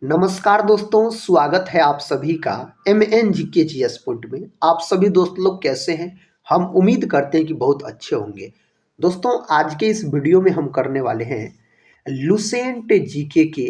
नमस्कार दोस्तों, स्वागत है आप सभी का MNGKGS पॉइंट में। आप सभी दोस्त लोग कैसे हैं? हम उम्मीद करते हैं कि बहुत अच्छे होंगे। दोस्तों, आज के इस वीडियो में हम करने वाले हैं लुसेंट जीके के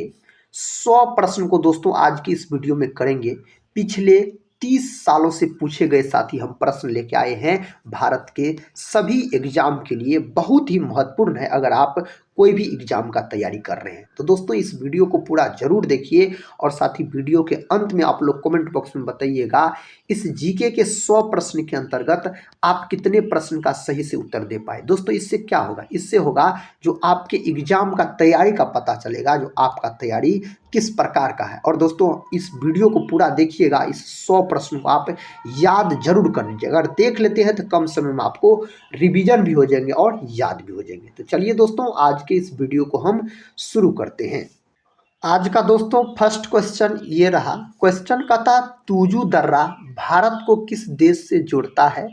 100 प्रश्न को दोस्तों आज की इस वीडियो में करेंगे। पिछले 30 सालों से पूछे गए साथ ही हम प्रश्न लेके आए हैं भारत के सभी एग्जाम के लिए। बहुत ही महत्वपूर्ण है अगर आप कोई भी एग्जाम का तैयारी कर रहे हैं तो दोस्तों इस वीडियो को पूरा जरूर देखिए और साथ ही वीडियो के अंत में आप लोग कमेंट बॉक्स में बताइएगा इस जीके के 100 प्रश्न के अंतर्गत आप कितने प्रश्न का सही से उत्तर दे पाए। दोस्तों इससे क्या होगा? इससे होगा जो आपके एग्जाम का तैयारी का पता चलेगा, जो आपका तैयारी किस प्रकार का है। और दोस्तों इस वीडियो को पूरा देखिएगा, इस 100 प्रश्न को आप याद जरूर कर लीजिएगा। अगर देख लेते हैं तो कम समय में आपको रिवीजन भी हो जाएंगे और याद भी हो जाएंगे। तो चलिए दोस्तों आज के इस वीडियो को हम शुरू करते हैं। आज का दोस्तों फर्स्ट क्वेश्चन ये रहा। क्वेश्चन का था तूजू दर्रा भारत को किस देश से जोड़ता है?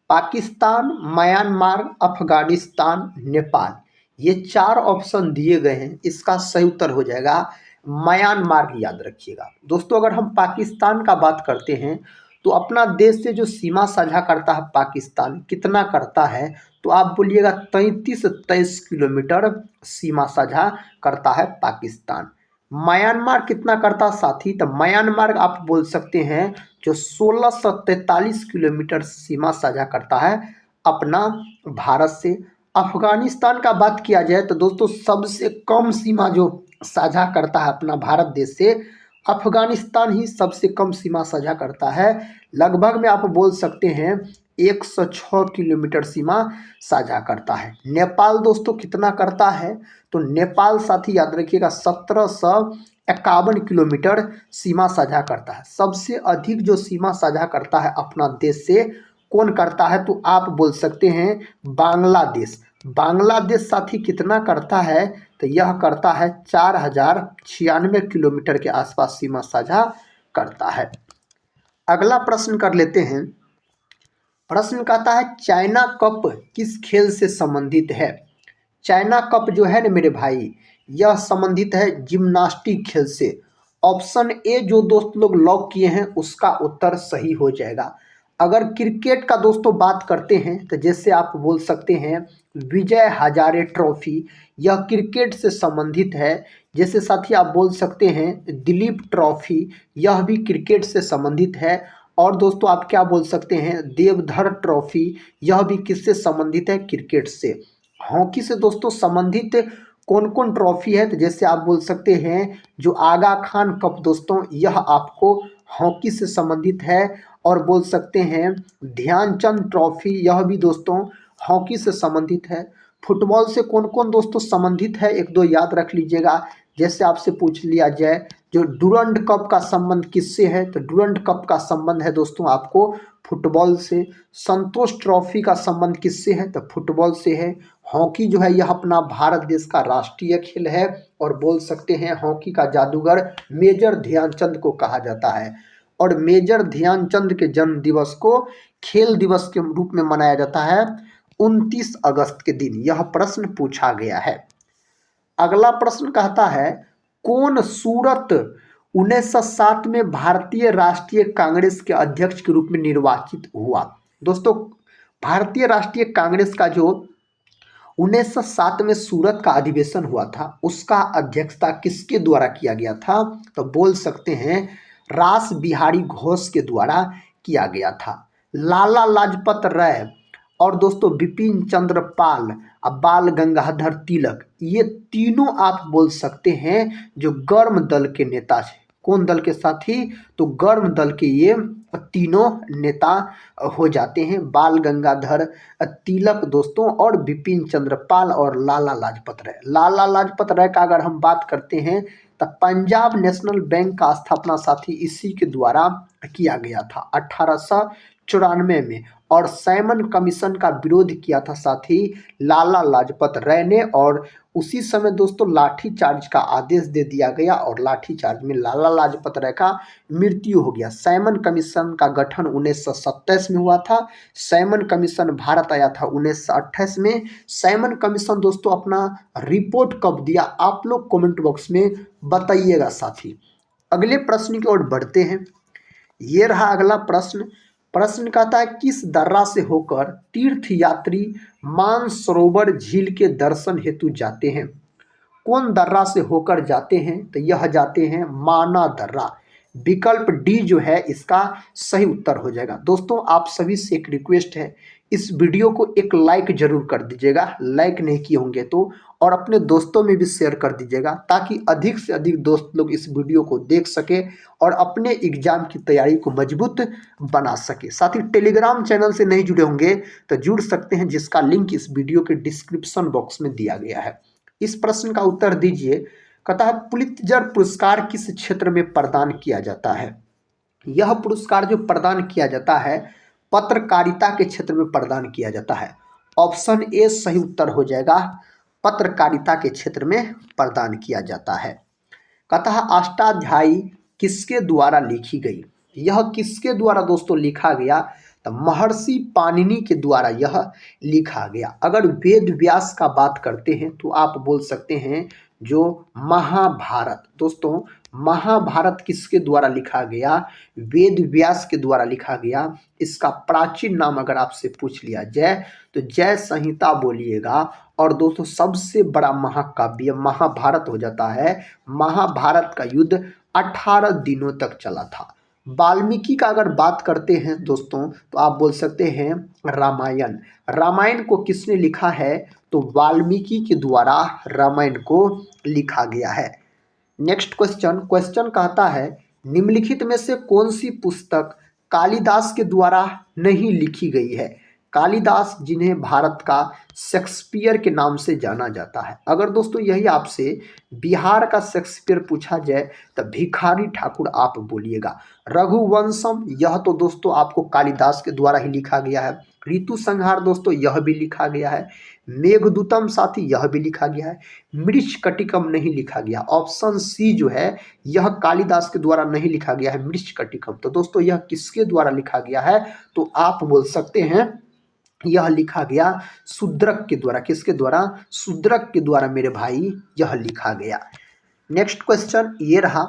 पाकिस्तान, म्यांमार, अफगानिस्तान, नेपाल। ये 4 ऑप्शन दिए गए हैं। इसका सही उत्तर हो जाएगा म्यांमार। याद रखिएगा दोस्तों, अगर हम पाकिस्तान का बात करते हैं तो अपना देश से जो सीमा साझा करता है पाकिस्तान, कितना करता है? तो आप बोलिएगा 33-23 किलोमीटर सीमा साझा करता है पाकिस्तान। म्यांमार कितना करता साथी? तो म्यांमार आप बोल सकते हैं जो 1643 किलोमीटर सीमा साझा करता है अपना भारत से। अफगानिस्तान का बात किया जाए तो दोस्तों सबसे कम सीमा जो साझा करता है अपना भारत देश से, अफगानिस्तान ही सबसे कम सीमा साझा करता है। लगभग में आप बोल सकते हैं 106 किलोमीटर सीमा साझा करता है। नेपाल दोस्तों कितना करता है? तो नेपाल साथी याद रखिएगा 1751 किलोमीटर सीमा साझा करता है। सबसे अधिक जो सीमा साझा करता है अपना देश से कौन करता है? तो आप बोल सकते हैं बांग्लादेश। बांग्लादेश साथी कितना करता है? तो यह करता है 4096 किलोमीटर के आसपास सीमा साझा करता है। अगला प्रश्न कर लेते हैं। प्रश्न कहता है चाइना कप किस खेल से संबंधित है? चाइना कप जो है ना मेरे भाई, यह संबंधित है जिम्नास्टिक खेल से। ऑप्शन ए जो दोस्त लोग लॉक किए हैं उसका उत्तर सही हो जाएगा। अगर क्रिकेट का दोस्तों बात करते हैं तो जैसे आप बोल सकते हैं विजय हजारे ट्रॉफी, यह क्रिकेट से संबंधित है। जैसे साथी आप बोल सकते हैं दिलीप ट्रॉफी, यह भी क्रिकेट से संबंधित है। और दोस्तों आप क्या बोल सकते हैं देवधर ट्रॉफी, यह भी किससे संबंधित है? क्रिकेट से। हॉकी से दोस्तों संबंधित कौन कौन ट्रॉफी है? तो जैसे आप बोल सकते हैं जो आगा खान कप दोस्तों, यह आपको हॉकी से संबंधित है। और बोल सकते हैं ध्यानचंद ट्रॉफी, यह भी दोस्तों हॉकी से संबंधित है। फुटबॉल से कौन कौन दोस्तों संबंधित है? एक दो याद रख लीजिएगा। जैसे आपसे पूछ लिया जाए जो डूरंड कप का संबंध किससे है? तो डूरंड कप का संबंध है दोस्तों आपको फुटबॉल से। संतोष ट्रॉफी का संबंध किससे है? तो फुटबॉल से है। हॉकी जो है यह अपना भारत देश का राष्ट्रीय खेल है और बोल सकते हैं हॉकी का जादूगर मेजर ध्यानचंद को कहा जाता है। और मेजर ध्यानचंद के जन्म दिवस को खेल दिवस के रूप में मनाया जाता है 29 अगस्त के दिन। यह प्रश्न पूछा गया है। अगला प्रश्न कहता है कौन सूरत 1907 में भारतीय राष्ट्रीय कांग्रेस के अध्यक्ष के रूप में निर्वाचित हुआ? दोस्तों भारतीय राष्ट्रीय कांग्रेस का जो 1907 में सूरत का अधिवेशन हुआ था उसका अध्यक्षता किसके द्वारा किया गया था? तो बोल सकते हैं रास बिहारी घोष के द्वारा किया गया था। लाला लाजपत राय और दोस्तों बिपिन चंद्र पाल और बाल गंगाधर तिलक, ये तीनों आप बोल सकते हैं जो गर्म दल के नेता थे। कौन दल के साथी? तो गर्म दल के ये तीनों नेता हो जाते हैं, बाल गंगाधर तिलक दोस्तों और बिपिन चंद्र पाल और लाला लाजपत राय। लाला लाजपत राय का अगर हम बात करते हैं तो पंजाब नेशनल बैंक का स्थापना साथी इसी के द्वारा किया गया था 1894 में। और सैमन कमीशन का विरोध किया था साथी लाला लाजपत राय ने। और उसी समय दोस्तों लाठीचार्ज का आदेश दे दिया गया और लाठीचार्ज में लाला लाजपत राय का मृत्यु हो गया। सैमन कमीशन का गठन 1927 में हुआ था। सैमन कमीशन भारत आया था 1928 में। सैमन कमीशन दोस्तों अपना रिपोर्ट कब दिया? आप लोग कमेंट बॉक्स में बताइएगा साथी। अगले प्रश्न की ओर बढ़ते हैं। ये रहा अगला प्रश्न। प्रश्न कहता है किस दर्रा से होकर तीर्थ यात्री मानसरोवर झील के दर्शन हेतु जाते हैं? कौन दर्रा से होकर जाते हैं? तो यह जाते हैं माना दर्रा। विकल्प डी जो है इसका सही उत्तर हो जाएगा। दोस्तों आप सभी से एक रिक्वेस्ट है, इस वीडियो को एक लाइक जरूर कर दीजिएगा, लाइक नहीं किए होंगे तो, और अपने दोस्तों में भी शेयर कर दीजिएगा ताकि अधिक से अधिक दोस्त लोग इस वीडियो को देख सके और अपने एग्जाम की तैयारी को मजबूत बना सके। साथ ही टेलीग्राम चैनल से नहीं जुड़े होंगे तो जुड़ सकते हैं, जिसका लिंक इस वीडियो के डिस्क्रिप्शन बॉक्स में दिया गया है। इस प्रश्न का उत्तर दीजिए। कहता है पुलित्जर पुरस्कार किस क्षेत्र में प्रदान किया जाता है? यह पुरस्कार जो प्रदान किया जाता है पत्रकारिता के क्षेत्र में प्रदान किया जाता है। ऑप्शन ए सही उत्तर हो जाएगा, पत्रकारिता के क्षेत्र में प्रदान किया जाता है। कहता है अष्टाध्यायी किसके द्वारा लिखी गई? यह किसके द्वारा दोस्तों लिखा गया? तो महर्षि पाणिनि के द्वारा यह लिखा गया। अगर वेद व्यास का बात करते हैं तो आप बोल सकते हैं जो महाभारत। दोस्तों महाभारत किसके द्वारा लिखा गया? वेद व्यास के द्वारा लिखा गया। इसका प्राचीन नाम अगर आपसे पूछ लिया जाए तो जय संहिता बोलिएगा। और दोस्तों सबसे बड़ा महाकाव्य महाभारत हो जाता है। महाभारत का युद्ध 18 दिनों तक चला था। वाल्मीकि का अगर बात करते हैं दोस्तों तो आप बोल सकते हैं रामायण। रामायण को किसने लिखा है? तो वाल्मीकि के द्वारा रामायण को लिखा गया है। नेक्स्ट क्वेश्चन कहता है निम्नलिखित में से कौन सी पुस्तक कालिदास के द्वारा नहीं लिखी गई है? कालिदास जिन्हें भारत का शेक्सपियर के नाम से जाना जाता है। अगर दोस्तों यही आपसे बिहार का शेक्सपियर पूछा जाए तो भिखारी ठाकुर आप बोलिएगा। रघुवंशम यह तो दोस्तों आपको कालिदास के द्वारा ही लिखा गया है। ऋतु संहार दोस्तों यह भी लिखा गया है। मेघदूतम साथी यह भी लिखा गया है। मृच्छकटिकम नहीं लिखा गया। ऑप्शन सी जो है यह कालिदास के द्वारा नहीं लिखा गया है मृच्छकटिकम। तो दोस्तों यह किसके द्वारा लिखा गया है? तो आप बोल सकते हैं यह लिखा गया शूद्रक के द्वारा। किसके द्वारा? शूद्रक के द्वारा मेरे भाई यह लिखा गया। नेक्स्ट क्वेश्चन ये रहा।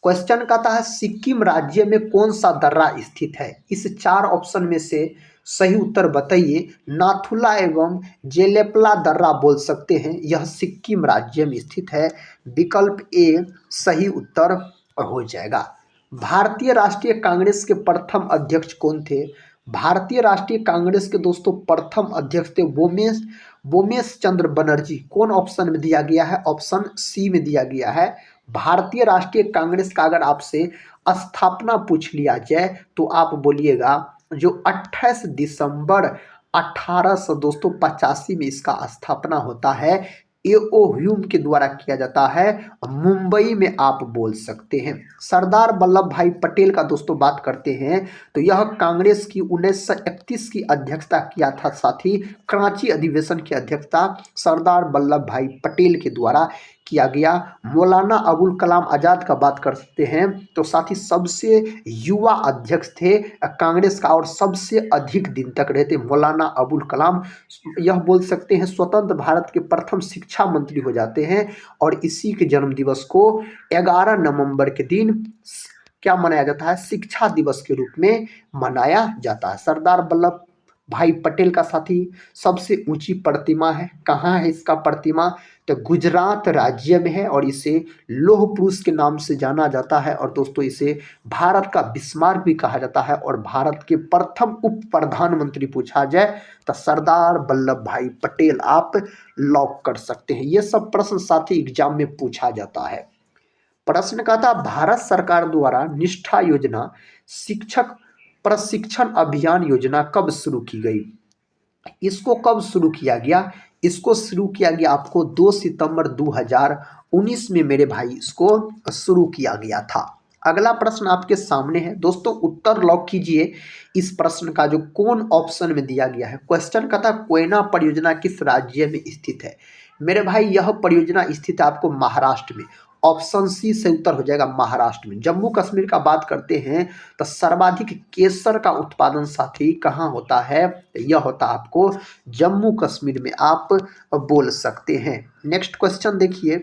क्वेश्चन कहता है सिक्किम राज्य में कौन सा दर्रा स्थित है? इस 4 ऑप्शन में से सही उत्तर बताइए। नाथुला एवं जेलेपला दर्रा बोल सकते हैं, यह सिक्किम राज्य में स्थित है। विकल्प ए सही उत्तर हो जाएगा। भारतीय राष्ट्रीय कांग्रेस के प्रथम अध्यक्ष कौन थे? भारतीय राष्ट्रीय कांग्रेस के दोस्तों प्रथम अध्यक्ष थे बोमेश चंद्र बनर्जी। कौन ऑप्शन में दिया गया है? ऑप्शन सी में दिया गया है। भारतीय राष्ट्रीय कांग्रेस का अगर आपसे स्थापना पूछ लिया जाए तो आप बोलिएगा जो 28 दिसंबर 1885 में इसका स्थापना होता है। एओ ह्यूम के द्वारा किया जाता है, मुंबई में आप बोल सकते हैं। सरदार वल्लभ भाई पटेल का दोस्तों बात करते हैं तो यह कांग्रेस की 1931 की अध्यक्षता किया था। साथ ही कराची अधिवेशन की अध्यक्षता सरदार वल्लभ भाई पटेल के द्वारा किया गया। मौलाना अबुल कलाम आज़ाद का बात करते हैं तो साथ ही सबसे युवा अध्यक्ष थे कांग्रेस का और सबसे अधिक दिन तक रहते मौलाना अबुल कलाम। यह बोल सकते हैं स्वतंत्र भारत के प्रथम शिक्षा मंत्री हो जाते हैं। और इसी के जन्म दिवस को 11 नवंबर के दिन क्या मनाया जाता है? शिक्षा दिवस के रूप में मनाया जाता है। सरदार वल्लभ भाई पटेल का साथी सबसे ऊंची प्रतिमा है। कहाँ है इसका प्रतिमा? तो गुजरात राज्य में है और इसे लौह पुरुष के नाम से जाना जाता है। और दोस्तों इसे भारत का बिस्मार्क भी कहा जाता है। और भारत के प्रथम उप प्रधानमंत्री पूछा जाए तो सरदार वल्लभ भाई पटेल आप लॉक कर सकते हैं। ये सब प्रश्न साथी एग्जाम में पूछा जाता है। प्रश्न का था भारत सरकार द्वारा निष्ठा योजना शिक्षक प्रशिक्षण अभियान योजना कब शुरू की गई? इसको कब शुरू किया गया? इसको शुरू किया गया आपको 2 सितंबर 2019 में मेरे भाई इसको शुरू किया गया था। अगला प्रश्न आपके सामने है दोस्तों, उत्तर लॉक कीजिए इस प्रश्न का जो कौन ऑप्शन में दिया गया है। क्वेश्चन का था कोयना परियोजना किस राज्य में स्थित है? मेरे भाई यह परियोजना स्थित है आपको महाराष्ट्र में। ऑप्शन सी से उत्तर हो जाएगा महाराष्ट्र में। जम्मू कश्मीर का बात करते हैं तो सर्वाधिक केसर का उत्पादन साथी कहाँ होता है? यह होता आपको जम्मू कश्मीर में आप बोल सकते हैं। नेक्स्ट क्वेश्चन देखिए।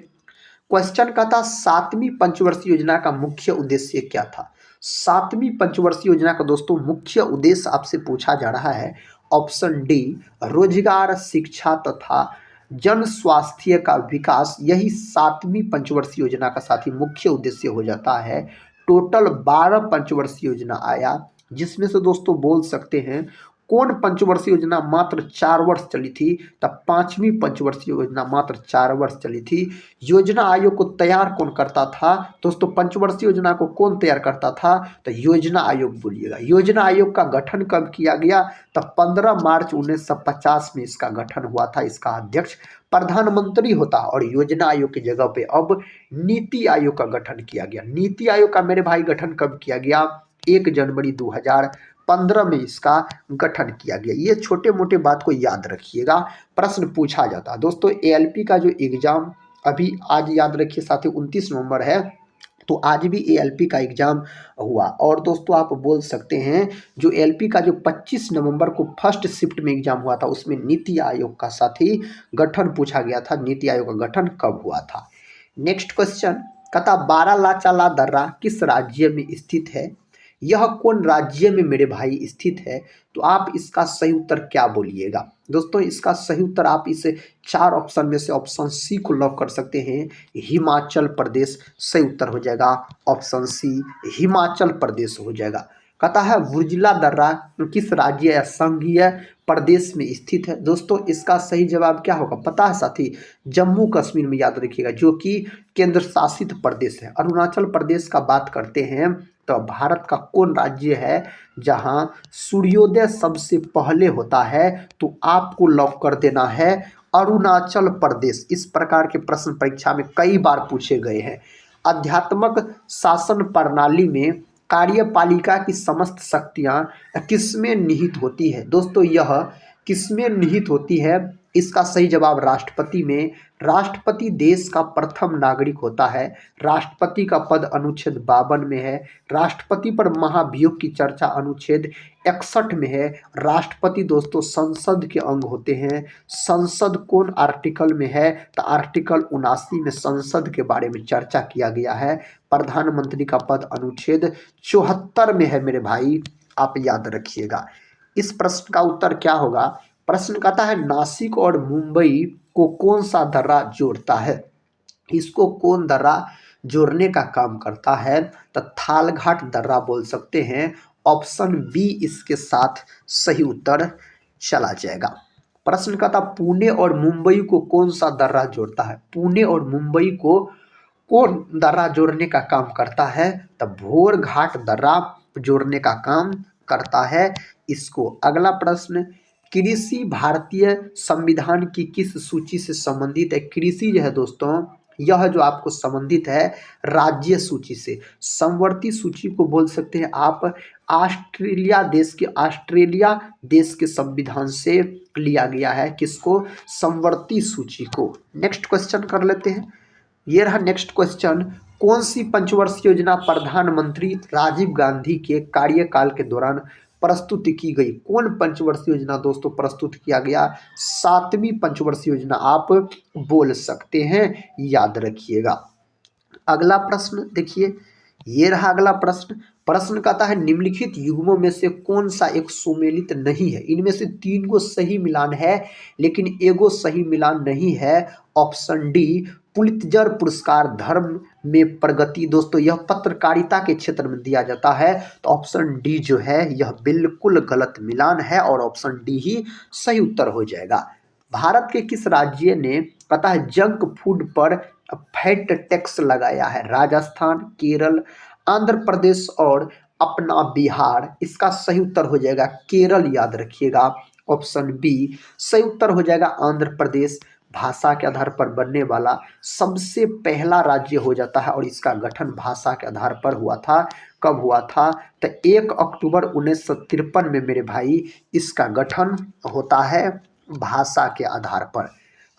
क्वेश्चन का था सातवीं पंचवर्षीय योजना का मुख्य उद्देश्य क्या था। सातवीं पंचवर्षीय योजना का दोस्तों मुख्य उद्देश्य आपसे पूछा जा रहा है ऑप्शन डी, रोजगार, शिक्षा तथा जन स्वास्थ्य का विकास। यही सातवीं पंचवर्षीय योजना का साथी मुख्य उद्देश्य हो जाता है। टोटल 12 पंचवर्षीय योजना आया, जिसमें से दोस्तों बोल सकते हैं कौन पंचवर्षीय योजना मात्र 4 वर्ष चली थी, तब पांचवी पंचवर्षीय योजना मात्र 4 वर्ष चली थी। योजना आयोग को तैयार कौन करता था दोस्तों, पंचवर्षीय योजना को कौन तैयार करता था, तो योजना आयोग बोलिएगा। योजना आयोग का गठन कब किया गया, तब 15 मार्च 1950 में इसका गठन हुआ था। इसका अध्यक्ष प्रधानमंत्री होता और योजना आयोग की जगह पे अब नीति आयोग का गठन किया गया। नीति आयोग का मेरे भाई गठन कब किया गया, 1 जनवरी 2015 में इसका गठन किया गया। ये छोटे मोटे बात को याद रखिएगा, प्रश्न पूछा जाता है दोस्तों। एएलपी का जो एग्जाम अभी आज याद रखिए साथियों 29 नवंबर है, तो आज भी एएलपी का एग्जाम हुआ। और दोस्तों आप बोल सकते हैं जो एएलपी का जो 25 नवंबर को फर्स्ट शिफ्ट में एग्जाम हुआ था, उसमें नीति आयोग का साथी गठन पूछा गया था। नीति आयोग का गठन कब हुआ था। नेक्स्ट क्वेश्चन कहता बारालाचाला दर्रा किस राज्य में स्थित है। यह कौन राज्य में मेरे भाई स्थित है, तो आप इसका सही उत्तर क्या बोलिएगा दोस्तों। इसका सही उत्तर आप इस 4 ऑप्शन में से ऑप्शन सी को लॉक कर सकते हैं, हिमाचल प्रदेश। सही उत्तर हो जाएगा ऑप्शन सी, हिमाचल प्रदेश हो जाएगा। कहता है बुर्जिला दर्रा किस राज्य या संघीय प्रदेश में स्थित है। दोस्तों इसका सही जवाब क्या होगा पता है साथी, जम्मू कश्मीर में। याद रखिएगा जो कि केंद्र शासित प्रदेश है। अरुणाचल प्रदेश का बात करते हैं तो भारत का कौन राज्य है जहां सूर्योदय सबसे पहले होता है, तो आपको लॉक कर देना है अरुणाचल प्रदेश। इस प्रकार के प्रश्न परीक्षा में कई बार पूछे गए हैं। आध्यात्मक शासन प्रणाली में कार्यपालिका की समस्त शक्तियां किसमें निहित होती है। दोस्तों यह किसमें निहित होती है, इसका सही जवाब राष्ट्रपति में। राष्ट्रपति देश का प्रथम नागरिक होता है। राष्ट्रपति का पद अनुच्छेद 52 में है। राष्ट्रपति पर महाभियोग की चर्चा अनुच्छेद 61 में है। राष्ट्रपति दोस्तों संसद के अंग होते हैं। संसद कौन आर्टिकल में है, तो आर्टिकल 79 में संसद के बारे में चर्चा किया गया है। प्रधानमंत्री का पद अनुच्छेद 74 में है मेरे भाई, आप याद रखिएगा। इस प्रश्न का उत्तर क्या होगा। प्रश्न कहता है नासिक और मुंबई को कौन सा दर्रा जोड़ता है। इसको कौन दर्रा जोड़ने का काम करता है, तो थालघाट दर्रा बोल सकते हैं। ऑप्शन बी इसके साथ सही उत्तर चला जाएगा। प्रश्न कहता पुणे और मुंबई को कौन सा दर्रा जोड़ता है। पुणे और मुंबई को कौन दर्रा जोड़ने का काम करता है, तो भोर घाट दर्रा जोड़ने का काम करता है इसको। अगला प्रश्न कृषि भारतीय संविधान की किस सूची से संबंधित है। कृषि जो है दोस्तों यह जो आपको संबंधित है राज्य सूची से। समवर्ती सूची को बोल सकते हैं आप ऑस्ट्रेलिया देश के संविधान से लिया गया है। किसको, समवर्ती सूची को। नेक्स्ट क्वेश्चन कर लेते हैं। ये रहा नेक्स्ट क्वेश्चन, कौन सी पंचवर्षीय योजना प्रधानमंत्री राजीव गांधी के कार्यकाल के दौरान प्रस्तुत की गई। कौन पंचवर्षीय योजना दोस्तों प्रस्तुत किया गया, 7वीं पंचवर्षीय योजना आप बोल सकते हैं, याद रखिएगा। अगला प्रश्न देखिए, ये रहा अगला प्रश्न। प्रश्न कहता है निम्नलिखित युग्मों में से कौन सा एक सुमेलित नहीं है। इनमें से 3 को सही मिलान है लेकिन एगो सही मिलान नहीं है। ऑप्शन डी पुलित्जर पुरस्कार धर्म में प्रगति। दोस्तों यह पत्रकारिता के क्षेत्र में दिया जाता है, तो ऑप्शन डी जो है यह बिल्कुल गलत मिलान है और ऑप्शन डी ही सही उत्तर हो जाएगा। भारत के किस राज्य ने पता है जंक फूड पर फैट टैक्स लगाया है। राजस्थान, केरल, आंध्र प्रदेश और अपना बिहार। इसका सही उत्तर हो जाएगा केरल, याद रखिएगा। ऑप्शन बी सही उत्तर हो जाएगा आंध्र प्रदेश। भाषा के आधार पर बनने वाला सबसे पहला राज्य हो जाता है और इसका गठन भाषा के आधार पर हुआ था। कब हुआ था, तो 1 अक्टूबर 1953 में मेरे भाई इसका गठन होता है भाषा के आधार पर।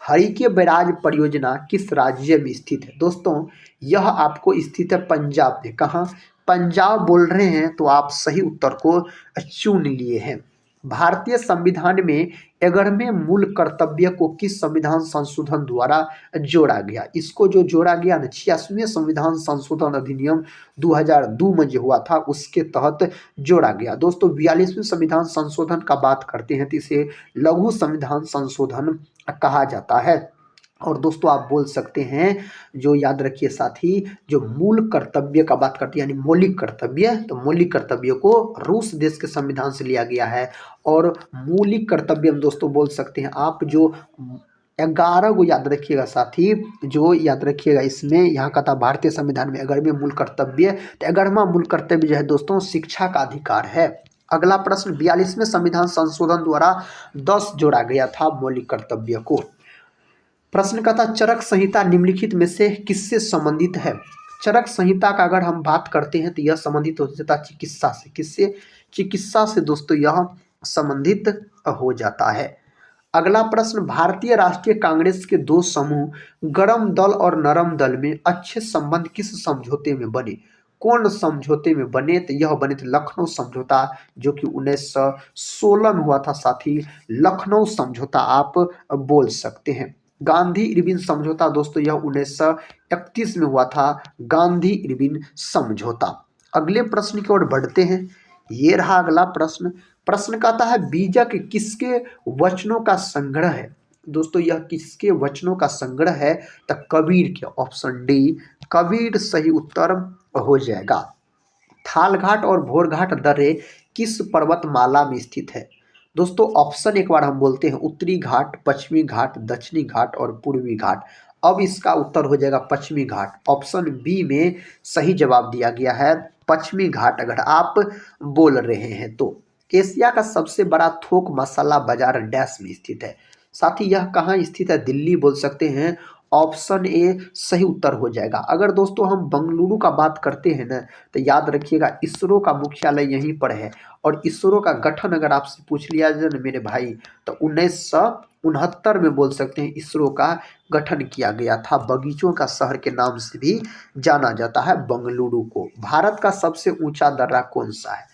हरिके बैराज परियोजना किस राज्य में स्थित है। दोस्तों यह आपको स्थित है पंजाब में। कहाँ, पंजाब बोल रहे हैं तो आप सही उत्तर को चुन लिए हैं। भारतीय संविधान में 11वें मूल कर्तव्य को किस संविधान संशोधन द्वारा जोड़ा गया? इसको जो जोड़ा गया ना 86वें संविधान संशोधन अधिनियम 2002 में जो हुआ था उसके तहत जोड़ा गया। दोस्तों 42वें संविधान संशोधन का बात करते हैं तो इसे लघु संविधान संशोधन कहा जाता है। और दोस्तों आप बोल सकते हैं जो याद रखिए साथी, जो मूल कर्तव्य का बात करते हैं यानी मौलिक कर्तव्य, तो मौलिक कर्तव्य को रूस देश के संविधान से लिया गया है। और मौलिक कर्तव्य हम दोस्तों बोल सकते हैं आप जो 11 को याद रखिएगा साथी, जो याद रखिएगा इसमें यहाँ का था भारतीय संविधान में 11वें मूल कर्तव्य, तो 11वां मूल कर्तव्य जो है दोस्तों शिक्षा का अधिकार है। अगला प्रश्न 42वें संविधान संशोधन द्वारा 10 जोड़ा गया था मौलिक कर्तव्य को। प्रश्न का था चरक संहिता निम्नलिखित में से किससे संबंधित है? चरक संहिता का अगर हम बात करते हैं तो यह संबंधित हो जाता है चिकित्सा से। किससे? चिकित्सा से दोस्तों यह संबंधित हो जाता है। अगला प्रश्न भारतीय राष्ट्रीय कांग्रेस के दो समूह गर्म दल और नरम दल में अच्छे संबंध किस समझौते में बने? कौन समझौते में बने? तो यह बने थे लखनऊ समझौता, जो कि 1916 में हुआ था साथी। लखनऊ समझौता आप बोल सकते हैं। गांधी इरविन समझौता दोस्तों यह 1931 में हुआ था, गांधी इरविन समझौता। अगले प्रश्न की ओर बढ़ते हैं। ये रहा अगला प्रश्न। प्रश्न कहता है बीजक किसके वचनों का संग्रह है? दोस्तों यह किसके वचनों का संग्रह है? तो कबीर के। ऑप्शन डी कबीर सही उत्तर हो जाएगा। थालघाट और भोरघाट दर्रे किस पर्वतमाला में स्थित है? दोस्तों ऑप्शन एक बार हम बोलते हैं उत्तरी घाट, पश्चिमी घाट, दक्षिणी घाट और पूर्वी घाट। अब इसका उत्तर हो जाएगा पश्चिमी घाट। ऑप्शन बी में सही जवाब दिया गया है पश्चिमी घाट अगर आप बोल रहे हैं तो। एशिया का सबसे बड़ा थोक मसाला बाजार डैश में स्थित है? साथ ही यह कहाँ स्थित है? दिल्ली बोल सकते हैं। ऑप्शन ए सही उत्तर हो जाएगा। अगर दोस्तों हम बेंगलुरु का बात करते हैं ना तो याद रखिएगा इसरो का मुख्यालय यहीं पर है। और इसरो का गठन अगर आपसे पूछ लिया जाए ना मेरे भाई तो 1969 में बोल सकते हैं इसरो का गठन किया गया था। बगीचों का शहर के नाम से भी जाना जाता है बेंगलुरु को। भारत का सबसे ऊंचा दर्रा कौन सा है?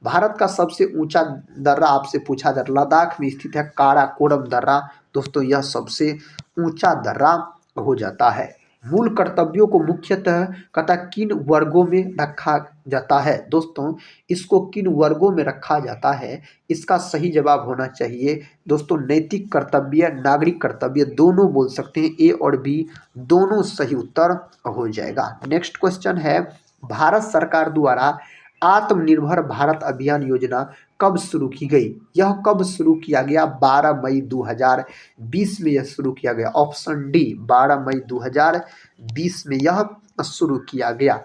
भारत का सबसे ऊंचा दर्रा आपसे पूछा जाए लद्दाख में स्थित है काराकोरम दर्रा। दोस्तों यह सबसे ऊंचा दर्रा हो जाता है। मूल कर्तव्यों को मुख्यतः कथा किन वर्गों में रखा जाता है? दोस्तों इसको किन वर्गों में रखा जाता है? इसका सही जवाब होना चाहिए दोस्तों नैतिक कर्तव्य, नागरिक कर्तव्य, दोनों बोल सकते हैं। ए और बी दोनों सही उत्तर हो जाएगा। नेक्स्ट क्वेश्चन है भारत सरकार द्वारा आत्मनिर्भर भारत अभियान योजना कब शुरू की गई? यह कब शुरू किया गया? 12 मई 2020 में यह शुरू किया गया। ऑप्शन डी 12 मई 2020 में यह शुरू किया गया।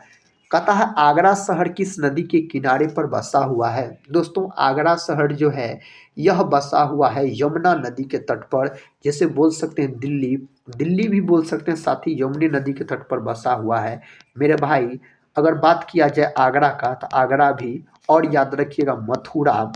कहता है आगरा शहर किस नदी के किनारे पर बसा हुआ है? दोस्तों आगरा शहर जो है यह बसा हुआ है यमुना नदी के तट पर। जैसे बोल सकते हैं दिल्ली, दिल्ली भी बोल सकते हैं साथ ही यमुना नदी के तट पर बसा हुआ है मेरे भाई। अगर बात किया जाए आगरा का तो आगरा भी, और याद रखिएगा मथुरा,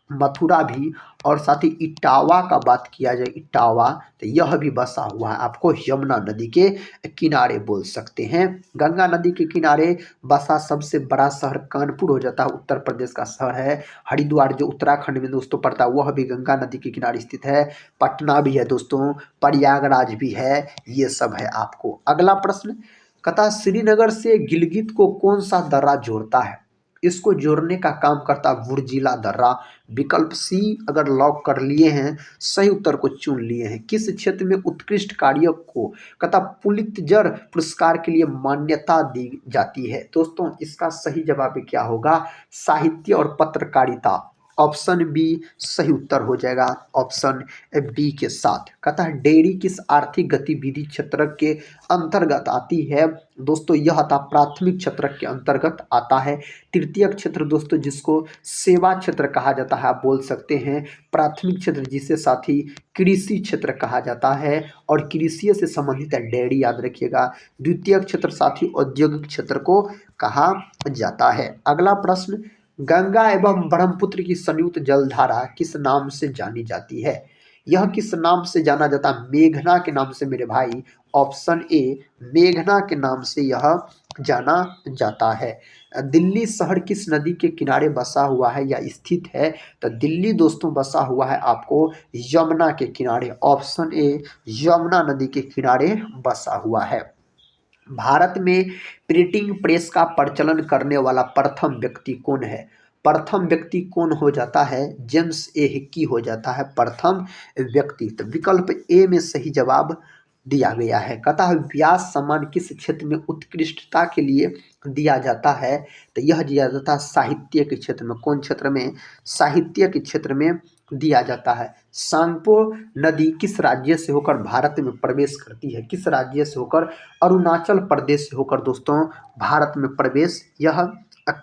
मथुरा भी, और साथ ही इटावा का बात किया जाए इटावा तो यह भी बसा हुआ है आपको यमुना नदी के किनारे बोल सकते हैं। गंगा नदी के किनारे बसा सबसे बड़ा शहर कानपुर हो जाता है, उत्तर प्रदेश का शहर है। हरिद्वार जो उत्तराखंड में दोस्तों पड़ता है वह भी गंगा नदी के किनारे स्थित है। पटना भी है दोस्तों, प्रयागराज भी है, ये सब है आपको। अगला प्रश्न कहता श्रीनगर से गिलगित को कौन सा दर्रा जोड़ता है? इसको जोड़ने का काम करता बुर्जिला दर्रा। विकल्प सी अगर लॉक कर लिए हैं, सही उत्तर को चुन लिए हैं। किस क्षेत्र में उत्कृष्ट कार्य को कहता पुलित्जर पुरस्कार के लिए मान्यता दी जाती है? दोस्तों इसका सही जवाब क्या होगा? साहित्य और पत्रकारिता। ऑप्शन बी सही उत्तर हो जाएगा ऑप्शन बी के साथ। कहता है डेयरी किस आर्थिक गतिविधि क्षेत्र के अंतर्गत आती है? दोस्तों यह था प्राथमिक क्षेत्र के अंतर्गत आता है। तृतीय क्षेत्र दोस्तों जिसको सेवा क्षेत्र कहा जाता है आप बोल सकते हैं। प्राथमिक क्षेत्र जिसे साथ ही कृषि क्षेत्र कहा जाता है, और कृषि से संबंधित है डेयरी याद रखिएगा। द्वितीय क्षेत्र साथ ही औद्योगिक क्षेत्र को कहा जाता है। अगला प्रश्न गंगा एवं ब्रह्मपुत्र की संयुक्त जलधारा किस नाम से जानी जाती है? यह किस नाम से जाना जाता है? मेघना के नाम से मेरे भाई। ऑप्शन ए मेघना के नाम से यह जाना जाता है। दिल्ली शहर किस नदी के किनारे बसा हुआ है या स्थित है? तो दिल्ली दोस्तों बसा हुआ है आपको यमुना के किनारे। ऑप्शन ए यमुना नदी के किनारे बसा हुआ है। भारत में प्रिंटिंग प्रेस का प्रचलन करने वाला प्रथम व्यक्ति कौन है? प्रथम व्यक्ति कौन हो जाता है? जेम्स ए हिक्की हो जाता है प्रथम व्यक्ति। तो विकल्प ए में सही जवाब दिया गया है। कहता है व्यास सम्मान किस क्षेत्र में उत्कृष्टता के लिए दिया जाता है? तो यह दिया जाता है साहित्य के क्षेत्र में। कौन क्षेत्र में? साहित्य के क्षेत्र में दिया जाता है। सांगपो नदी किस राज्य से होकर भारत में प्रवेश करती है? किस राज्य से होकर? अरुणाचल प्रदेश से होकर दोस्तों भारत में प्रवेश यह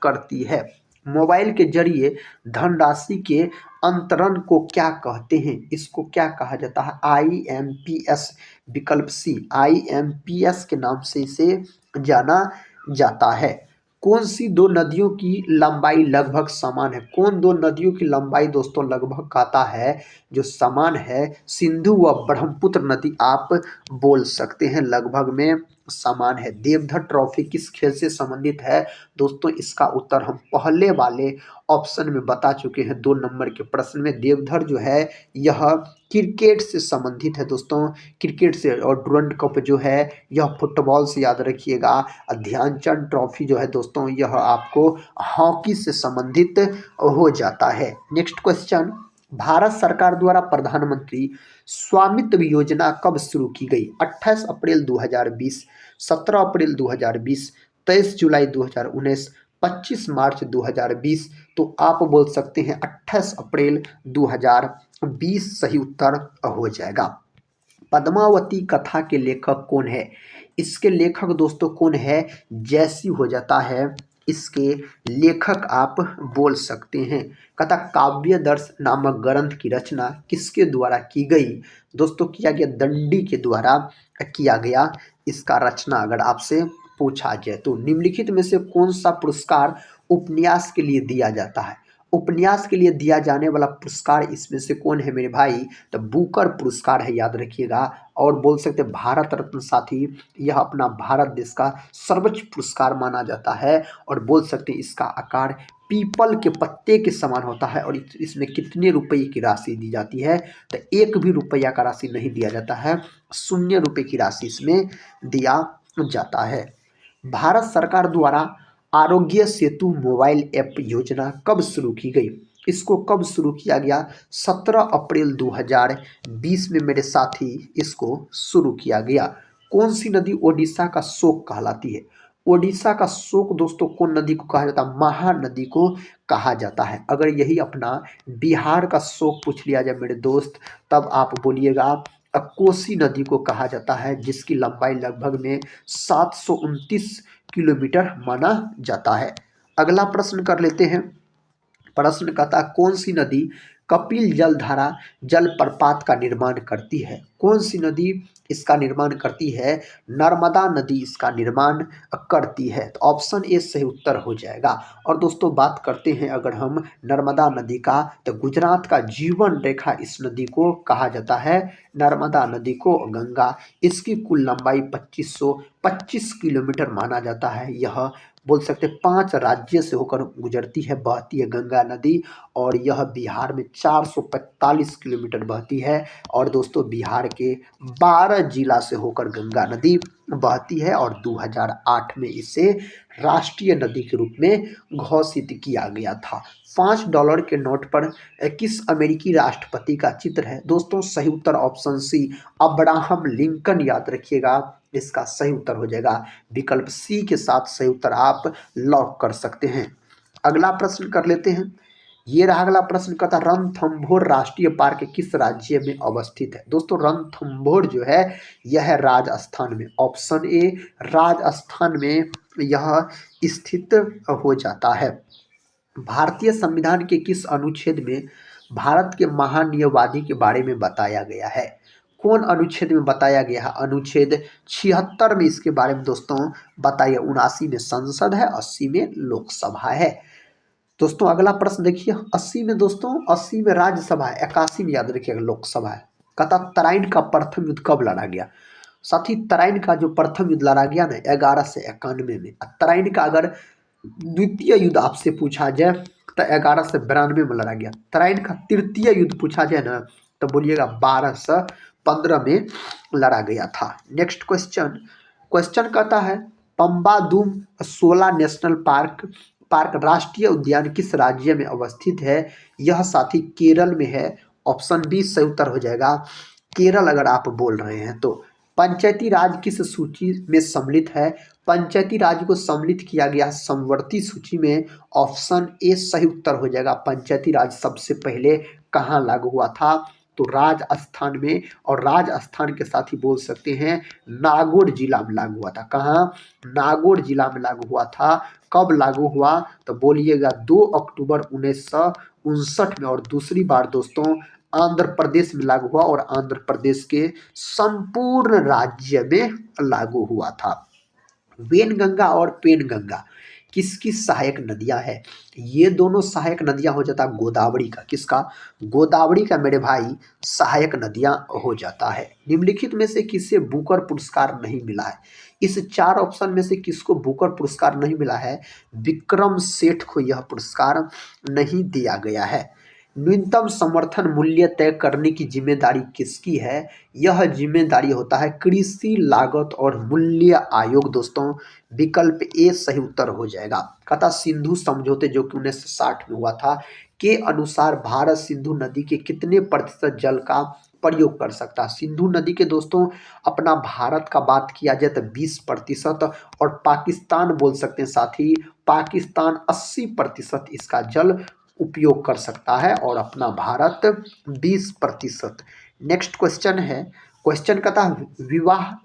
करती है। मोबाइल के जरिए धनराशि के अंतरण को क्या कहते हैं? इसको क्या कहा जाता है? IMPS। विकल्प सी IMPS के नाम से इसे जाना जाता है। कौन सी दो नदियों की लंबाई लगभग समान है? कौन दो नदियों की लंबाई दोस्तों लगभग कहता है जो समान है? सिंधु व ब्रह्मपुत्र नदी आप बोल सकते हैं लगभग में समान है। देवधर ट्रॉफी किस खेल से संबंधित है? दोस्तों इसका उत्तर हम पहले वाले ऑप्शन में बता चुके हैं। 2 नंबर के प्रश्न में देवधर जो है यह क्रिकेट से संबंधित है दोस्तों, क्रिकेट से। और डुरंड कप जो है यह फुटबॉल से, याद रखिएगा। ध्यानचंद ट्रॉफी जो है दोस्तों यह आपको हॉकी से संबंधित हो जाता है। नेक्स्ट क्वेश्चन, भारत सरकार द्वारा प्रधानमंत्री स्वामित्व योजना कब शुरू की गई? 28 अप्रैल 2020, 17 अप्रैल 2020, 23 जुलाई 2019, 25 मार्च 2020। तो आप बोल सकते हैं 28 अप्रैल 2020 सही उत्तर हो जाएगा। पद्मावती कथा के लेखक कौन है? इसके लेखक दोस्तों कौन है? जैसी हो जाता है इसके लेखक आप बोल सकते हैं। कथा काव्य दर्श नामक ग्रंथ की रचना किसके द्वारा की गई? दोस्तों किया गया दंडी के द्वारा किया गया इसका रचना। अगर आपसे पूछा जाए तो निम्नलिखित में से कौन सा पुरस्कार उपन्यास के लिए दिया जाता है? उपन्यास के लिए दिया जाने वाला पुरस्कार इसमें से कौन है मेरे भाई? तो बुकर पुरस्कार है, याद रखिएगा। और बोल सकते हैं भारत रत्न साथी, यह अपना भारत देश का सर्वोच्च पुरस्कार माना जाता है। और बोल सकते हैं इसका आकार पीपल के पत्ते के समान होता है। और इसमें कितने रुपये की राशि दी जाती है? तो 1 भी रुपया का राशि नहीं दिया जाता है, 0 रुपये की राशि इसमें दिया जाता है। भारत सरकार द्वारा आरोग्य सेतु मोबाइल ऐप योजना कब शुरू की गई? इसको कब शुरू किया गया? 17 अप्रैल 2020 में मेरे साथी इसको शुरू किया गया। कौन सी नदी ओडिशा का शोक कहलाती है? ओडिशा का शोक दोस्तों कौन नदी को कहा जाता है? महानदी को कहा जाता है। अगर यही अपना बिहार का शोक पूछ लिया जाए मेरे दोस्त, तब आप बोलिएगा कोसी नदी को कहा जाता है, जिसकी लंबाई लगभग में 729 किलोमीटर माना जाता है। अगला प्रश्न कर लेते हैं। प्रश्न कहता कौन सी नदी कपिल जलधारा जलप्रपात का निर्माण करती है? कौन सी नदी इसका निर्माण करती है? नर्मदा नदी इसका निर्माण करती है। तो ऑप्शन ए सही उत्तर हो जाएगा। और दोस्तों बात करते हैं अगर हम नर्मदा नदी का, तो गुजरात का जीवन रेखा इस नदी को कहा जाता है। नर्मदा नदी को गंगा। इसकी कुल लंबाई 2525 किलोमीटर माना जाता है। यह बोल सकते 5 राज्य से होकर गुजरती है, बहती है गंगा नदी। और यह बिहार में 445 किलोमीटर बहती है। और दोस्तों बिहार के 12 जिला से होकर गंगा नदी बहती है। और 2008 में इसे राष्ट्रीय नदी के रूप में घोषित किया गया था। $5 के नोट पर किस अमेरिकी राष्ट्रपति का चित्र है? दोस्तों सही उत्तर ऑप्शन सी अब्राहम लिंकन, याद रखिएगा। इसका सही उत्तर हो जाएगा विकल्प सी के साथ सही उत्तर आप लॉक कर सकते हैं। अगला प्रश्न कर लेते हैं। ये रहा अगला प्रश्न कहता रणथंभौर राष्ट्रीय पार्क किस राज्य में अवस्थित है? दोस्तों रणथंभौर जो है यह है राजस्थान में। ऑप्शन ए राजस्थान में यह स्थित हो जाता है। भारतीय संविधान के किस अनुच्छेद में भारत के महान्यवादी के बारे में बताया गया है? कौन अनुच्छेद में बताया गया है? अनुच्छेद 76 में इसके बारे में दोस्तों बताइए। 79 में संसद है, 80 में लोकसभा है। दोस्तों अगला प्रश्न देखिए। 80 में दोस्तों 80 में राज्यसभा है, 81 में याद रखिएगा लोकसभा है। कहता तराइन का प्रथम युद्ध कब लड़ा गया? साथ ही तराइन का जो प्रथम युद्ध लड़ा गया ना 1191 में, तराइन का अगर द्वितीय युद्ध आपसे पूछा जाए तो 1192 में लड़ा गया। तराइन का तृतीय युद्ध पूछा जाए ना तो बोलिएगा 1215 में लड़ा गया था। नेक्स्ट क्वेश्चन, क्वेश्चन कहता है पंबादुम शोला नेशनल पार्क राष्ट्रीय उद्यान किस राज्य में अवस्थित है? यह साथी केरल में है। ऑप्शन बी सही उत्तर हो जाएगा केरल अगर आप बोल रहे हैं तो। पंचायती राज किस सूची में सम्मिलित है? पंचायती राज को सम्मिलित किया गया समवर्ती सूची में। ऑप्शन ए सही उत्तर हो जाएगा। पंचायती राज सबसे पहले कहाँ लागू हुआ था? तो राजस्थान में, और राजस्थान के साथ ही बोल सकते हैं नागौर जिला में लागू हुआ था। कहाँ? नागौर जिला में लागू हुआ था। कब लागू हुआ? तो बोलिएगा 2 अक्टूबर 1959 में। और दूसरी बार दोस्तों आंध्र प्रदेश में लागू हुआ, और आंध्र प्रदेश के संपूर्ण राज्य में लागू हुआ था। वेनगंगा और पेनगंगा किसकी सहायक नदियां हैं? ये दोनों सहायक नदियां हो जाता गोदावरी का। किसका? गोदावरी का मेरे भाई सहायक नदियां हो जाता है। निम्नलिखित में से किसे बुकर पुरस्कार नहीं मिला है? इस 4 ऑप्शन में से किसको बुकर पुरस्कार नहीं मिला है? विक्रम सेठ को यह पुरस्कार नहीं दिया गया है। न्यूनतम समर्थन मूल्य तय करने की जिम्मेदारी किसकी है? यह जिम्मेदारी होता है कृषि लागत और मूल्य आयोग दोस्तों। विकल्प ए सही उत्तर हो जाएगा। कहता सिंधु समझौते जो कि 1960 में हुआ था के अनुसार भारत सिंधु नदी के कितने प्रतिशत जल का प्रयोग कर सकता है? सिंधु नदी के दोस्तों अपना भारत का बात किया जाए तो 20%, और पाकिस्तान बोल सकते हैं साथ ही, पाकिस्तान 80% इसका जल उपयोग कर सकता है और अपना भारत 20%। नेक्स्ट क्वेश्चन है, क्वेश्चन कहता है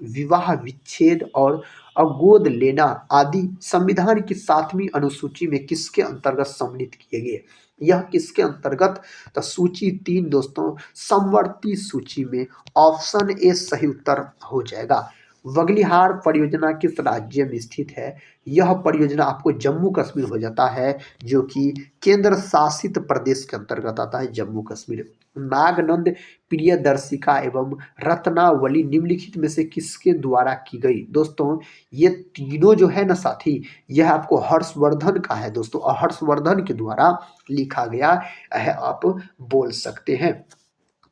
विवाह विच्छेद और अगोद लेना आदि संविधान की 7वीं अनुसूची में किसके अंतर्गत सम्मिलित किए गए? यह किसके अंतर्गत? तो सूची 3 दोस्तों समवर्ती सूची में। ऑप्शन ए सही उत्तर हो जाएगा। वगलिहार परियोजना किस राज्य में स्थित है? यह परियोजना आपको जम्मू कश्मीर हो जाता है, जो कि केंद्र शासित प्रदेश के अंतर्गत आता है जम्मू कश्मीर। नागनंद प्रियदर्शिका एवं रत्नावली निम्नलिखित में से किसके द्वारा की गई? दोस्तों ये तीनों जो है ना साथी, यह आपको हर्षवर्धन का है दोस्तों, और हर्षवर्धन के द्वारा लिखा गया है आप बोल सकते हैं।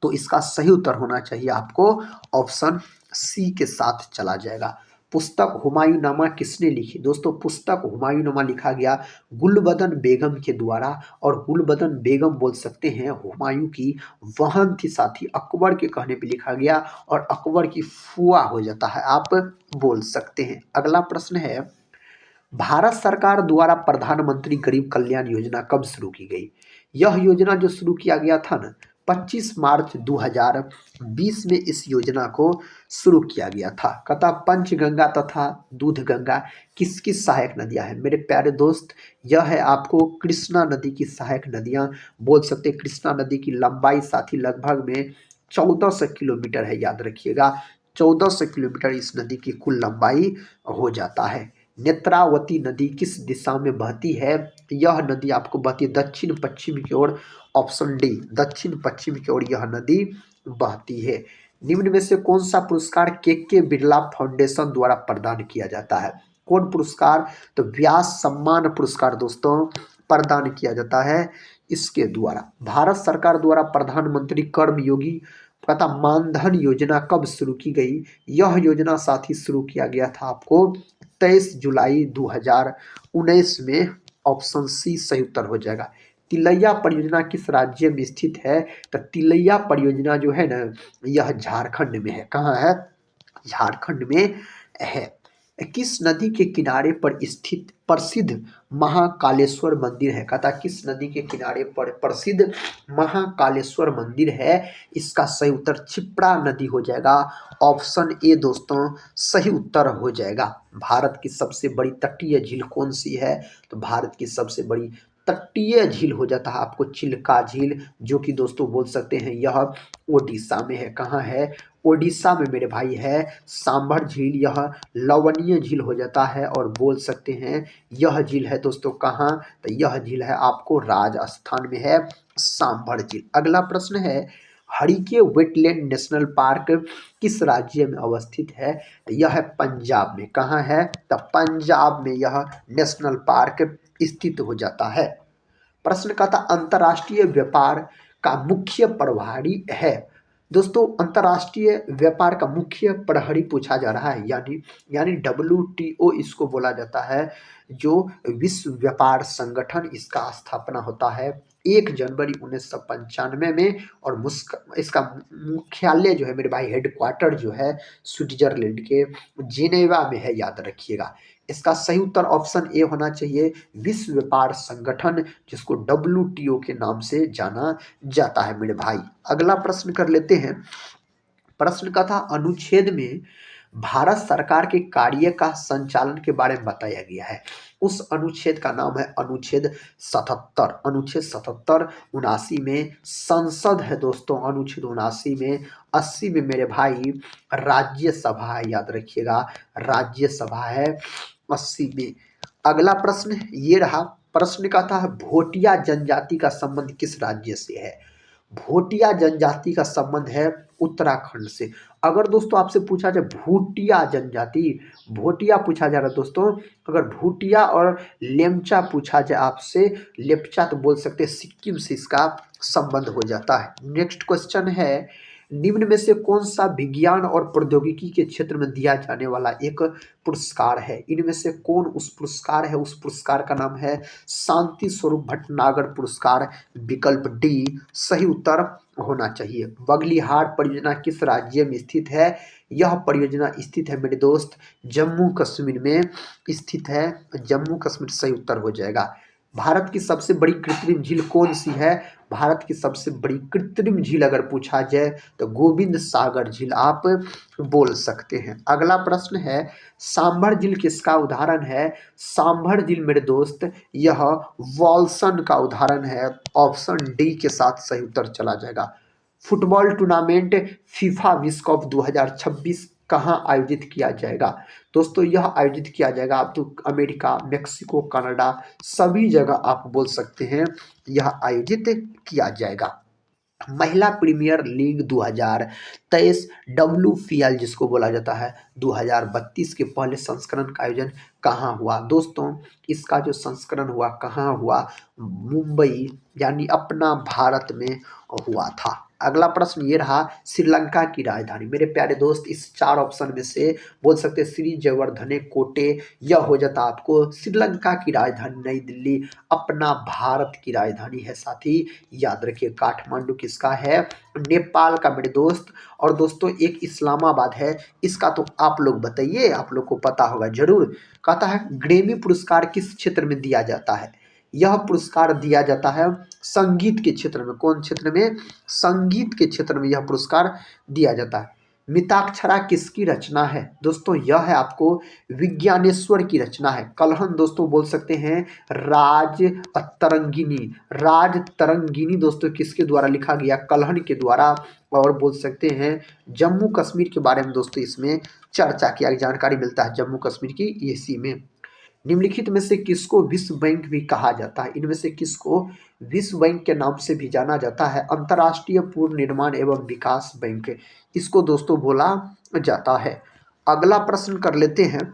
तो इसका सही उत्तर होना चाहिए आपको ऑप्शन सी के साथ चला जाएगा। पुस्तक हुमायूंनामा किसने लिखी? दोस्तों पुस्तक हुमायूंनामा लिखा गया गुलबदन बेगम के द्वारा, और गुलबदन बेगम बोल सकते हैं हुमायूं की बहन थी साथी। अकबर के कहने पे लिखा गया, और अकबर की फुआ हो जाता है आप बोल सकते हैं। अगला प्रश्न है भारत सरकार द्वारा प्रधानमंत्री गरीब कल्याण योजना कब शुरू की गई? यह योजना जो शुरू किया गया था ना 25 मार्च 2020 में इस योजना को शुरू किया गया था। कहता पंचगंगा तथा दूधगंगा किसकी सहायक नदियां हैं? मेरे प्यारे दोस्त यह है आपको कृष्णा नदी की सहायक नदियां बोल सकते हैं। कृष्णा नदी की लंबाई साथी लगभग में 1400 किलोमीटर है, याद रखिएगा 1400 किलोमीटर इस नदी की कुल लंबाई हो जाता है। नेत्रावती नदी किस दिशा में बहती है? यह नदी आपको बहती है दक्षिण पश्चिम की ओर। ऑप्शन डी दक्षिण पश्चिम की ओर यह नदी बहती है। निम्न में से कौन सा पुरस्कार के बिरला फाउंडेशन द्वारा प्रदान किया जाता है? कौन पुरस्कार? तो व्यास सम्मान पुरस्कार दोस्तों प्रदान किया जाता है इसके द्वारा। भारत सरकार द्वारा प्रधानमंत्री कर्मयोगी तथा मानधन योजना कब शुरू की गई? यह योजना साथ ही शुरू किया गया था आपको 23 जुलाई 2019 में। ऑप्शन सी सही उत्तर हो जाएगा। तिलैया परियोजना किस राज्य में स्थित है? तो तिलैया परियोजना जो है ना यह झारखंड में है। कहाँ है? झारखंड में है। किस नदी के किनारे पर स्थित प्रसिद्ध महाकालेश्वर मंदिर है? कहता किस नदी के किनारे पर प्रसिद्ध महाकालेश्वर मंदिर है? इसका सही उत्तर क्षिप्रा नदी हो जाएगा। ऑप्शन ए दोस्तों सही उत्तर हो जाएगा। भारत की सबसे बड़ी तटीय झील कौन सी है? तो भारत की सबसे बड़ी तटीय झील हो जाता है आपको चिल्का झील, जो कि दोस्तों बोल सकते हैं यह ओडिशा में है। कहाँ है? ओडिशा में मेरे भाई है। सांभर झील यह लवणीय झील हो जाता है, और बोल सकते हैं यह झील है दोस्तों कहाँ? तो यह झील है आपको राजस्थान में है सांभर झील। अगला प्रश्न है हरिके वेटलैंड नेशनल पार्क किस राज्य में अवस्थित है? तो यह है पंजाब में। कहाँ है? तो पंजाब में यह नेशनल पार्क स्थित हो जाता है। प्रश्न का था अंतर्राष्ट्रीय व्यापार का मुख्य प्रभारी है। दोस्तों अंतर्राष्ट्रीय व्यापार का मुख्य प्रहरी पूछा जा रहा है, यानी WTO इसको बोला जाता है, जो विश्व व्यापार संगठन, इसका स्थापना होता है 1 जनवरी 1995 में। और इसका मुख्यालय जो है मेरे भाई, हेडक्वार्टर जो है स्विट्जरलैंड के जिनेवा में है, याद रखिएगा। इसका सही उत्तर ऑप्शन ए होना चाहिए, विश्व व्यापार संगठन, जिसको WTO के नाम से जाना जाता है मेरे भाई। अगला प्रश्न कर लेते हैं। प्रश्न का था अनुच्छेद में भारत सरकार के कार्य का संचालन के बारे में बताया गया है। उस अनुच्छेद का नाम है अनुच्छेद 77। अनुच्छेद 77 79 में संसद है दोस्तों, अनुच्छेद 79 में। 80 में मेरे भाई राज्यसभा है, याद रखिएगा, राज्यसभा है 80 में। अगला प्रश्न ये रहा। प्रश्न का था भोटिया जनजाति का संबंध किस राज्य से है? भोटिया जनजाति का संबंध है उत्तराखंड से। अगर दोस्तों आपसे पूछा जाए भूटिया जनजाति, भोटिया पूछा जा रहा है दोस्तों, अगर भूटिया और लेमचा पूछा जाए आपसे, लेप्चा, तो बोल सकते हैं सिक्किम से इसका संबंध हो जाता है। नेक्स्ट क्वेश्चन है, निम्न में से कौन सा विज्ञान और प्रौद्योगिकी के क्षेत्र में दिया जाने वाला एक पुरस्कार है? इनमें से कौन उस पुरस्कार है? उस पुरस्कार का नाम है शांति स्वरूप भटनागर पुरस्कार। विकल्प डी सही उत्तर होना चाहिए। बगलिहार परियोजना किस राज्य में स्थित है? यह परियोजना स्थित है मेरे दोस्त जम्मू कश्मीर में स्थित है। जम्मू कश्मीर सही उत्तर हो जाएगा। भारत की सबसे बड़ी कृत्रिम झील कौन सी है? भारत की सबसे बड़ी कृत्रिम झील अगर पूछा जाए तो गोविंद सागर झील आप बोल सकते हैं। अगला प्रश्न है, सांभर झील किसका उदाहरण है? सांभर झील मेरे दोस्त यह वॉल्सन का उदाहरण है। ऑप्शन डी के साथ सही उत्तर चला जाएगा। फुटबॉल टूर्नामेंट फीफा विश्व कप 2026 कहाँ आयोजित किया जाएगा? दोस्तों यह आयोजित किया जाएगा, आप तो अमेरिका, मेक्सिको, कनाडा, सभी जगह आप बोल सकते हैं यह आयोजित किया जाएगा। महिला प्रीमियर लीग 2023 WPL जिसको बोला जाता है 2032 के पहले संस्करण का आयोजन कहाँ हुआ? दोस्तों इसका जो संस्करण हुआ कहाँ हुआ? मुंबई यानी अपना भारत में हुआ था। अगला प्रश्न ये रहा, श्रीलंका की राजधानी। मेरे प्यारे दोस्त इस 4 ऑप्शन में से बोल सकते हैं श्री जयवर्धने कोटे, यह हो जाता आपको श्रीलंका की राजधानी नई दिल्ली अपना भारत की राजधानी है। साथी याद रखिए काठमांडू किसका है? नेपाल का मेरे दोस्त। और दोस्तों एक इस्लामाबाद है, इसका तो आप लोग बताइए, आप लोग को पता होगा जरूर। कहता है ग्रेमी पुरस्कार किस क्षेत्र में दिया जाता है? यह पुरस्कार दिया जाता है संगीत के क्षेत्र में। कौन क्षेत्र में? संगीत के क्षेत्र में यह पुरस्कार दिया जाता है। मिताक्षरा किसकी रचना है? दोस्तों यह है आपको विज्ञानेश्वर की रचना है। कलहन दोस्तों बोल सकते हैं राज तरंगिनी। राज तरंगिनी दोस्तों किसके द्वारा लिखा गया? कलहन के द्वारा। और बोल सकते हैं जम्मू कश्मीर के बारे में दोस्तों इसमें चर्चा किया, जानकारी मिलता है जम्मू कश्मीर की इसी में। निम्नलिखित में से किसको विश्व बैंक भी कहा जाता है? इनमें से किसको विश्व बैंक के नाम से भी जाना जाता है? अंतर्राष्ट्रीय पूर्ण निर्माण एवं विकास बैंक इसको दोस्तों बोला जाता है। अगला प्रश्न कर लेते हैं।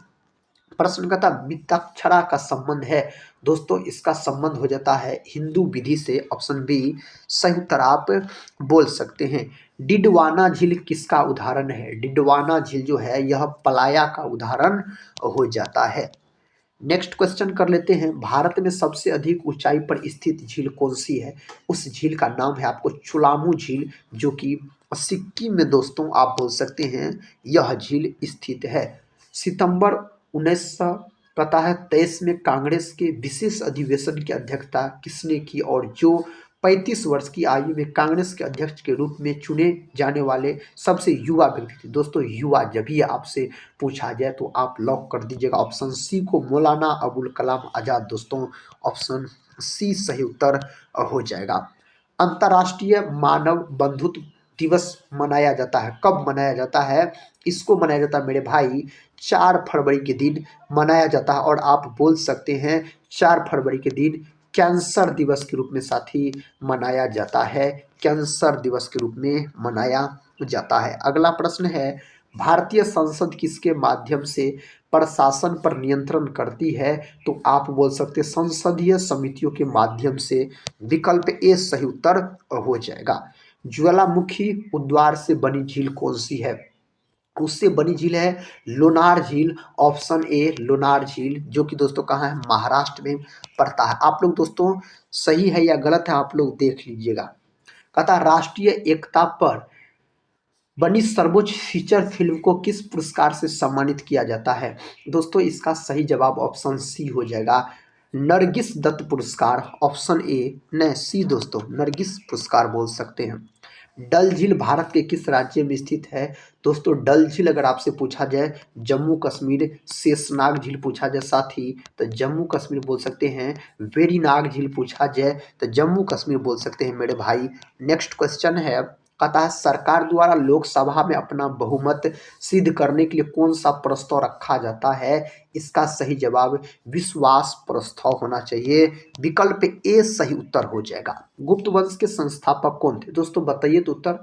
प्रश्न का था मिताक्षरा का संबंध है। दोस्तों इसका संबंध हो जाता है हिंदू विधि से। ऑप्शन बी सही उत्तर आप बोल सकते हैं। डिडवाना झील किसका उदाहरण है? डिडवाना झील जो है यह पलाया का उदाहरण हो जाता है। नेक्स्ट क्वेश्चन कर लेते हैं। भारत में सबसे अधिक ऊंचाई पर स्थित झील कौन सी है? उस झील का नाम है आपको चुलामू झील, जो कि सिक्किम में दोस्तों आप बोल सकते हैं यह झील स्थित है। सितंबर 1923 में कांग्रेस के विशेष अधिवेशन की अध्यक्षता किसने की? और जो 35 वर्ष की आयु में कांग्रेस के अध्यक्ष के रूप में चुने जाने वाले सबसे युवा व्यक्ति थे? दोस्तों युवा जब भी आपसे पूछा जाए तो आप लॉक कर दीजिएगा ऑप्शन सी को, मौलाना अबुल कलाम आजाद। दोस्तों ऑप्शन सी सही उत्तर हो जाएगा। अंतर्राष्ट्रीय मानव बंधुत्व दिवस मनाया जाता है, कब मनाया जाता है? इसको मनाया जाता है मेरे भाई 4 फरवरी के दिन मनाया जाता है। और आप बोल सकते हैं 4 फरवरी के दिन कैंसर दिवस के रूप में साथी मनाया जाता है, कैंसर दिवस के रूप में मनाया जाता है। अगला प्रश्न है, भारतीय संसद किसके माध्यम से प्रशासन पर नियंत्रण करती है? तो आप बोल सकते हैं संसदीय समितियों के माध्यम से। विकल्प ए सही उत्तर हो जाएगा। ज्वालामुखी उद्वार से बनी झील कौन सी है? उससे बनी झील है लोनार झील। ऑप्शन ए लोनार झील, जो कि दोस्तों कहाँ है? महाराष्ट्र में पड़ता है। आप लोग दोस्तों सही है या गलत है आप लोग देख लीजिएगा। कहता राष्ट्रीय एकता पर बनी सर्वोच्च फीचर फिल्म को किस पुरस्कार से सम्मानित किया जाता है? दोस्तों इसका सही जवाब ऑप्शन सी हो जाएगा, नरगिस दत्त पुरस्कार। ऑप्शन ए नहीं, सी दोस्तों नरगिस पुरस्कार बोल सकते हैं। डल झील भारत के किस राज्य में स्थित है? दोस्तों डल झील अगर आपसे पूछा जाए जम्मू कश्मीर, शेषनाग झील पूछा जाए साथी तो जम्मू कश्मीर बोल सकते हैं, वेरीनाग झील पूछा जाए तो जम्मू कश्मीर बोल सकते हैं मेरे भाई। नेक्स्ट क्वेश्चन है, कहता है सरकार द्वारा लोकसभा में अपना बहुमत सिद्ध करने के लिए कौन सा प्रस्ताव रखा जाता है? इसका सही जवाब विश्वास प्रस्ताव होना चाहिए। विकल्प ए सही उत्तर हो जाएगा। गुप्त वंश के संस्थापक कौन थे? दोस्तों बताइए तो उत्तर।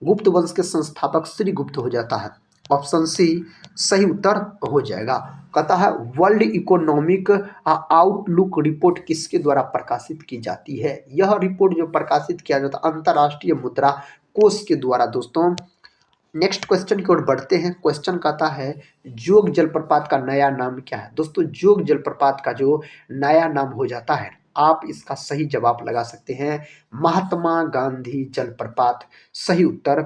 गुप्त वंश के संस्थापक श्री गुप्त हो जाता है। ऑप्शन सी सही उत्तर हो जाएगा। कहता है वर्ल्ड इकोनॉमिक आउटलुक रिपोर्ट किसके द्वारा प्रकाशित की जाती है? यह रिपोर्ट जो प्रकाशित किया जाता है अंतर्राष्ट्रीय मुद्रा कोष के द्वारा। दोस्तों नेक्स्ट क्वेश्चन की ओर बढ़ते हैं। क्वेश्चन कहता है जोग जलप्रपात का नया नाम क्या है? दोस्तों जोग जलप्रपात का जो नया नाम हो जाता है, आप इसका सही जवाब लगा सकते हैं महात्मा गांधी जलप्रपात। सही उत्तर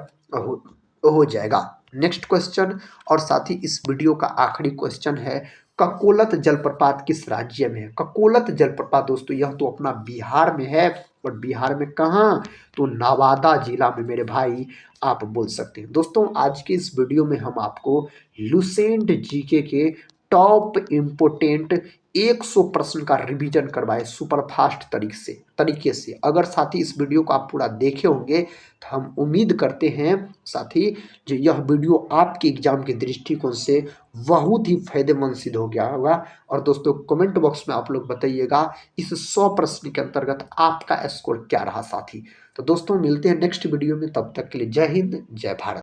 हो जाएगा। नेक्स्ट क्वेश्चन और साथ ही इस वीडियो का आखिरी क्वेश्चन है, ककोलत जलप्रपात किस राज्य में है? ककोलत जलप्रपात दोस्तों यह तो अपना बिहार में है, और बिहार में कहाँ? तो नवादा जिला में मेरे भाई आप बोल सकते हैं। दोस्तों आज के इस वीडियो में हम आपको लुसेंट जीके के टॉप इम्पोर्टेंट 100 प्रश्न का रिवीजन करवाए सुपर फास्ट तरीके से। अगर साथी इस वीडियो को आप पूरा देखे होंगे तो हम उम्मीद करते हैं साथी जो यह वीडियो आपके एग्जाम के दृष्टिकोण से बहुत ही फायदेमंद सिद्ध हो गया होगा। और दोस्तों कमेंट बॉक्स में आप लोग बताइएगा इस 100 प्रश्न के अंतर्गत आपका स्कोर क्या रहा साथी। तो दोस्तों मिलते हैं नेक्स्ट वीडियो में, तब तक के लिए जय हिंद जय भारत।